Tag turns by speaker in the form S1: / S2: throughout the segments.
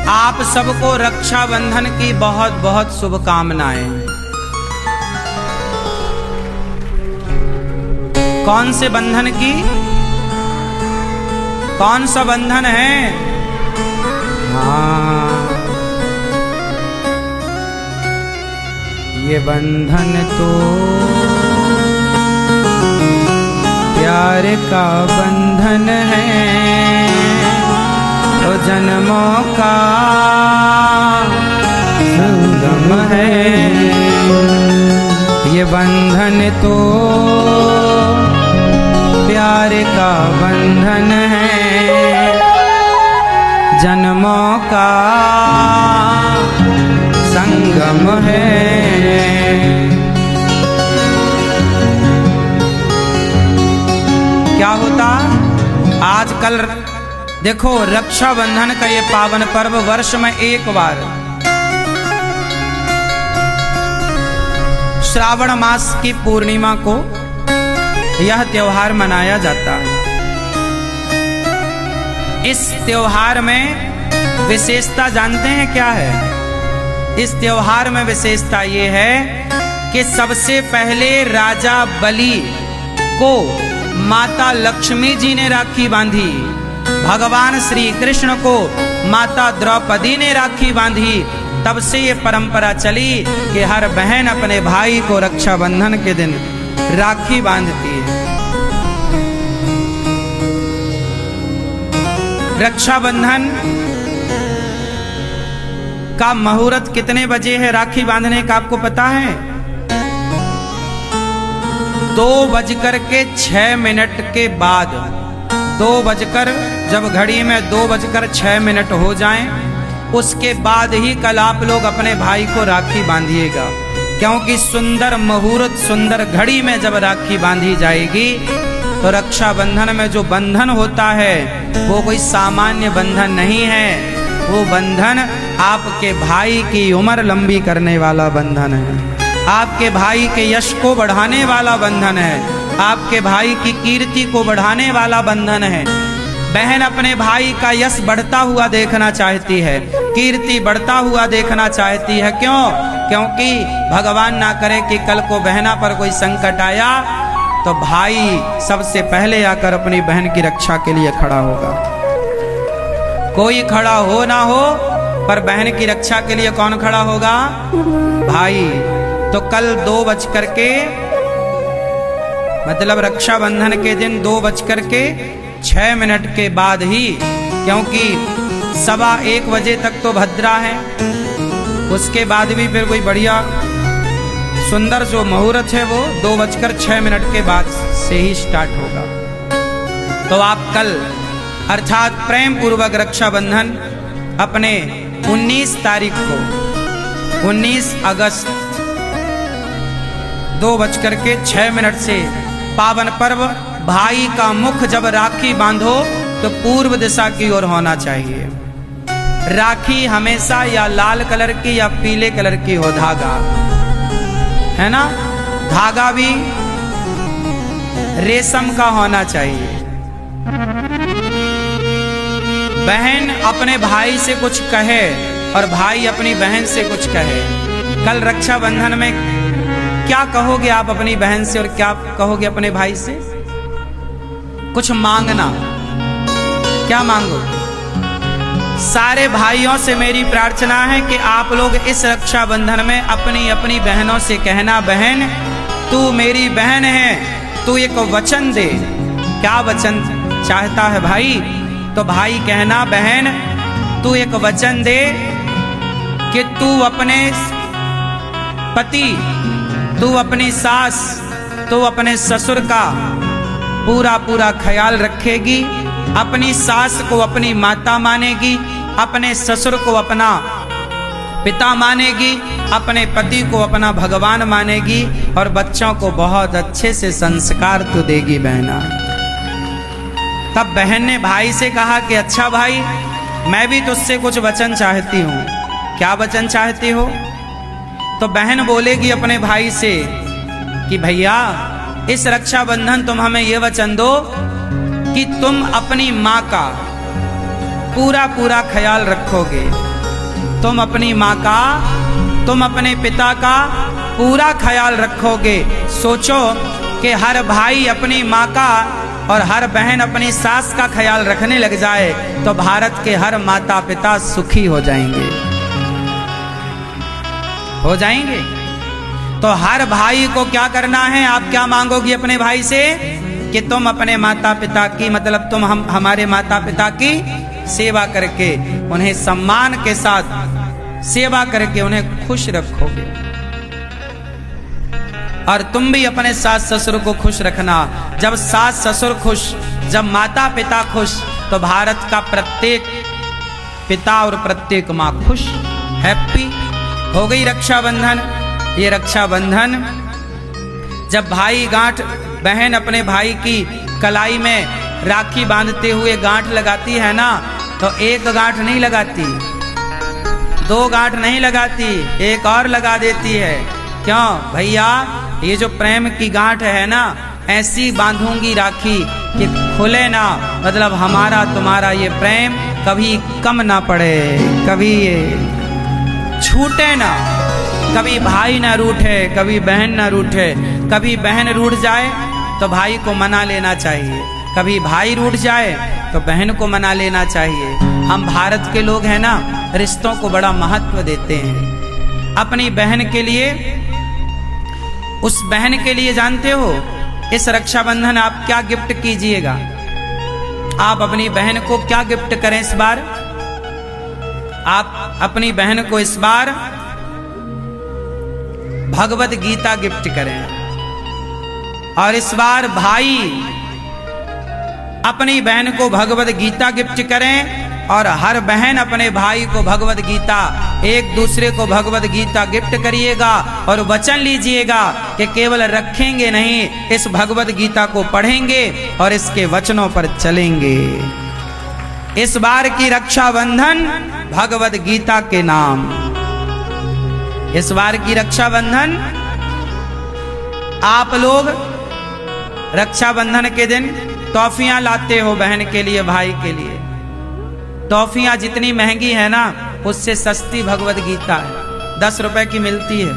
S1: आप सबको रक्षाबंधन की बहुत बहुत शुभकामनाएं। कौन से बंधन की? कौन सा बंधन है? हाँ, ये बंधन तो प्यार का बंधन है, तो जन्मों का संगम है। ये बंधन तो प्यार का बंधन है, जन्मों का संगम है। क्या होता आजकल? देखो, रक्षाबंधन का ये पावन पर्व वर्ष में एक बार श्रावण मास की पूर्णिमा को यह त्योहार मनाया जाता है। इस त्योहार में विशेषता जानते हैं क्या है? इस त्योहार में विशेषता ये है कि सबसे पहले राजा बलि को माता लक्ष्मी जी ने राखी बांधी, भगवान श्री कृष्ण को माता द्रौपदी ने राखी बांधी। तब से ये परंपरा चली कि हर बहन अपने भाई को रक्षाबंधन के दिन राखी बांधती है। रक्षाबंधन का मुहूर्त कितने बजे है राखी बांधने का, आपको पता है? 2:06 के बाद, 2 बजकर, जब घड़ी में 2:06 हो जाएं, उसके बाद ही कल आप लोग अपने भाई को राखी बांधिएगा। क्योंकि सुंदर मुहूर्त, सुंदर घड़ी में जब राखी बांधी जाएगी तो रक्षाबंधन में जो बंधन होता है वो कोई सामान्य बंधन नहीं है। वो बंधन आपके भाई की उम्र लंबी करने वाला बंधन है, आपके भाई के यश को बढ़ाने वाला बंधन है, आपके भाई की कीर्ति को बढ़ाने वाला बंधन है। बहन अपने भाई का यश बढ़ता हुआ देखना चाहती है, कीर्ति बढ़ता हुआ देखना चाहती है। क्यों? क्योंकि भगवान ना करे कि कल को बहना पर कोई संकट आया तो भाई सबसे पहले आकर अपनी बहन की रक्षा के लिए खड़ा होगा। कोई खड़ा हो ना हो, पर बहन की रक्षा के लिए कौन खड़ा होगा? भाई। तो कल 2:06 मतलब रक्षाबंधन के दिन 2:06 के बाद ही, क्योंकि 1:15 बजे तक तो भद्रा है, उसके बाद भी फिर कोई बढ़िया सुंदर जो मुहूर्त है वो 2:06 के बाद से ही स्टार्ट होगा। तो आप कल अर्थात प्रेम पूर्वक रक्षाबंधन अपने 19 तारीख को, 19 अगस्त 2:06 से पावन पर्व भाई का मुख जब राखी बांधो तो पूर्व दिशा की ओर होना चाहिए। राखी हमेशा या लाल कलर की या पीले कलर की हो, धागा है ना, धागा भी रेशम का होना चाहिए। बहन अपने भाई से कुछ कहे और भाई अपनी बहन से कुछ कहे। कल रक्षाबंधन में क्या कहोगे आप अपनी बहन से और क्या कहोगे अपने भाई से? कुछ मांगना। क्या मांगो? सारे भाइयों से मेरी प्रार्थना है कि आप लोग इस रक्षाबंधन में अपनी अपनी बहनों से कहना, बहन तू मेरी बहन है, तू एक वचन दे। क्या वचन चाहता है भाई? तो भाई कहना, बहन तू एक वचन दे कि तू अपने पति, तू अपनी सास, तू अपने ससुर का पूरा पूरा ख्याल रखेगी, अपनी सास को अपनी माता मानेगी, अपने ससुर को अपना पिता मानेगी, अपने पति को अपना भगवान मानेगी और बच्चों को बहुत अच्छे से संस्कार तो देगी बहना। तब बहन ने भाई से कहा कि अच्छा भाई, मैं भी तुझसे कुछ वचन चाहती हूँ। क्या वचन चाहती हो? तो बहन बोलेगी अपने भाई से कि भैया इस रक्षाबंधन तुम हमें ये वचन दो कि तुम अपनी माँ का पूरा पूरा ख्याल रखोगे, तुम अपनी माँ का, तुम अपने पिता का पूरा ख्याल रखोगे। सोचो कि हर भाई अपनी माँ का और हर बहन अपनी सास का ख्याल रखने लग जाए तो भारत के हर माता पिता सुखी हो जाएंगे, हो जाएंगे। तो हर भाई को क्या करना है, आप क्या मांगोगी अपने भाई से कि तुम अपने माता पिता की, मतलब तुम हमारे माता पिता की सेवा करके, उन्हें सम्मान के साथ सेवा करके उन्हें खुश रखोगे। और तुम भी अपने सास ससुर को खुश रखना। जब सास ससुर खुश, जब माता पिता खुश, तो भारत का प्रत्येक पिता और प्रत्येक माँ खुश, हैप्पी। हो गई रक्षाबंधन। ये रक्षाबंधन जब भाई गांठ, बहन अपने भाई की कलाई में राखी बांधते हुए गांठ लगाती है ना, तो एक गांठ नहीं लगाती, दो गांठ नहीं लगाती, एक और लगा देती है। क्यों भैया, ये जो प्रेम की गांठ है ना, ऐसी बांधूंगी राखी कि खुले ना, मतलब हमारा तुम्हारा ये प्रेम कभी कम ना पड़े, कभी छूटे ना, कभी भाई ना रूठे, कभी बहन ना रूठे। कभी बहन रूठ जाए तो भाई को मना लेना चाहिए, कभी भाई रूठ जाए तो बहन को मना लेना चाहिए। हम भारत के लोग हैं ना, रिश्तों को बड़ा महत्व देते हैं। अपनी बहन के लिए, उस बहन के लिए जानते हो, इस रक्षाबंधन आप क्या गिफ्ट कीजिएगा? आप अपनी बहन को क्या गिफ्ट करें इस बार? आप अपनी बहन को इस बार भगवत गीता गिफ्ट करें। और इस बार भाई अपनी बहन को भगवत गीता गिफ्ट करें, और हर बहन अपने भाई को भगवत गीता, एक दूसरे को भगवत गीता गिफ्ट करिएगा। और वचन लीजिएगा कि केवल रखेंगे नहीं, इस भगवत गीता को पढ़ेंगे और इसके वचनों पर चलेंगे। इस बार की रक्षाबंधन भगवत गीता के नाम। इस बार की रक्षाबंधन आप लोग रक्षाबंधन के दिन टॉफियां लाते हो बहन के लिए, भाई के लिए। टॉफियां जितनी महंगी है ना, उससे सस्ती भगवत गीता है। 10 रुपए की मिलती है,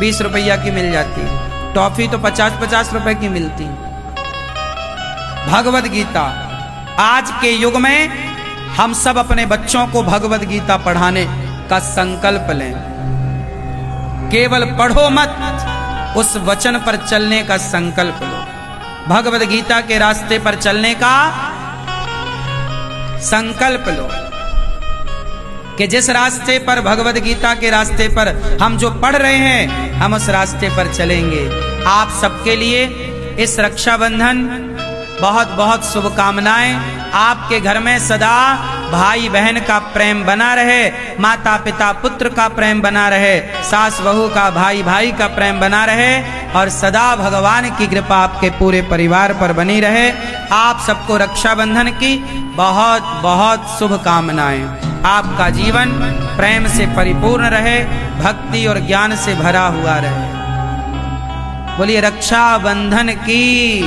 S1: 20 रुपया की मिल जाती है। टॉफी तो 50-50 रुपए की मिलती है। भगवत गीता, आज के युग में हम सब अपने बच्चों को भगवत गीता पढ़ाने का संकल्प लें। केवल पढ़ो मत, उस वचन पर चलने का संकल्प लो। भगवत गीता के रास्ते पर चलने का संकल्प लो कि जिस रास्ते पर, भगवत गीता के रास्ते पर हम जो पढ़ रहे हैं, हम उस रास्ते पर चलेंगे। आप सबके लिए इस रक्षाबंधन बहुत बहुत शुभकामनाएं। आपके घर में सदा भाई बहन का प्रेम बना रहे, माता पिता पुत्र का प्रेम बना रहे, सास बहू का, भाई भाई का प्रेम बना रहे, और सदा भगवान की कृपा आपके पूरे परिवार पर बनी रहे। आप सबको रक्षाबंधन की बहुत बहुत शुभकामनाएं। आपका जीवन प्रेम से परिपूर्ण रहे, भक्ति और ज्ञान से भरा हुआ रहे। बोलिए रक्षाबंधन की।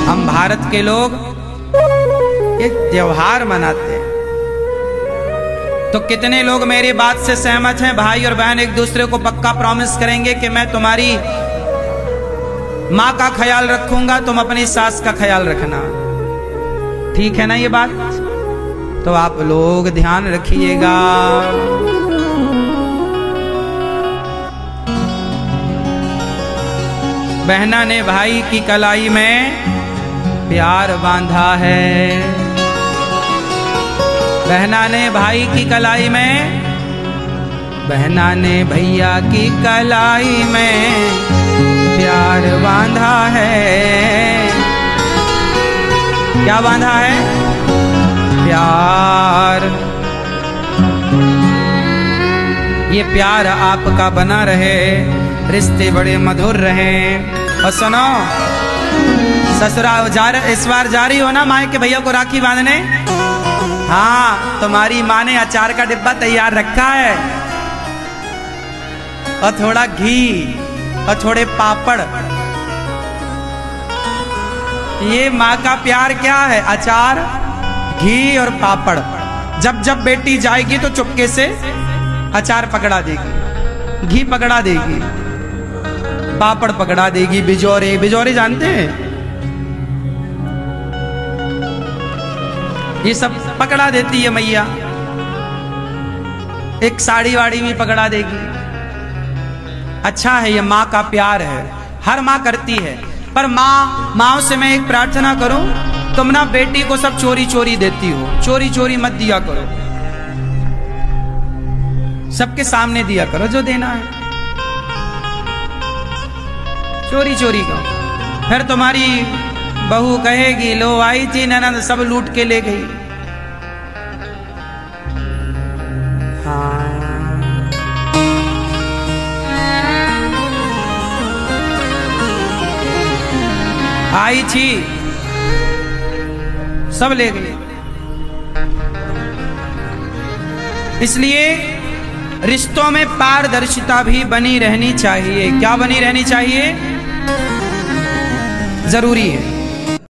S1: हम भारत के लोग एक त्योहार मनाते हैं, तो कितने लोग मेरी बात से सहमत हैं? भाई और बहन एक दूसरे को पक्का प्रॉमिस करेंगे कि मैं तुम्हारी माँ का ख्याल रखूंगा, तुम अपनी सास का ख्याल रखना। ठीक है ना ये बात? तो आप लोग ध्यान रखिएगा। बहना ने भाई की कलाई में प्यार बांधा है, बहना ने भाई की कलाई में, बहना ने भैया की कलाई में प्यार बांधा है। क्या बांधा है? प्यार। ये प्यार आपका बना रहे, रिश्ते बड़े मधुर रहे। और सुनो, ससुराल इस बार जा रही हो ना माँ के भैया को राखी बांधने? हाँ, तुम्हारी माँ ने अचार का डिब्बा तैयार रखा है, और थोड़ा घी और थोड़े पापड़। ये माँ का प्यार क्या है? अचार, घी और पापड़। जब जब बेटी जाएगी तो चुपके से अचार पकड़ा देगी, घी पकड़ा देगी, पापड़ पकड़ा देगी, बिजौरे, बिजौरे जानते हैं, ये सब पकड़ा देती है मैया। एक साड़ी वाड़ी भी पकड़ा देगी। अच्छा है, ये माँ का प्यार है, हर माँ करती है। पर माँ से मैं एक प्रार्थना करूं, तुम ना बेटी को सब चोरी चोरी देती हो, चोरी चोरी मत दिया करो, सबके सामने दिया करो जो देना है। चोरी चोरी का फिर तुम्हारी बहू कहेगी लो आई थी ननद सब लूट के ले गई। आई थी सब ले गई। इसलिए रिश्तों में पारदर्शिता भी बनी रहनी चाहिए। क्या बनी रहनी चाहिए? जरूरी है।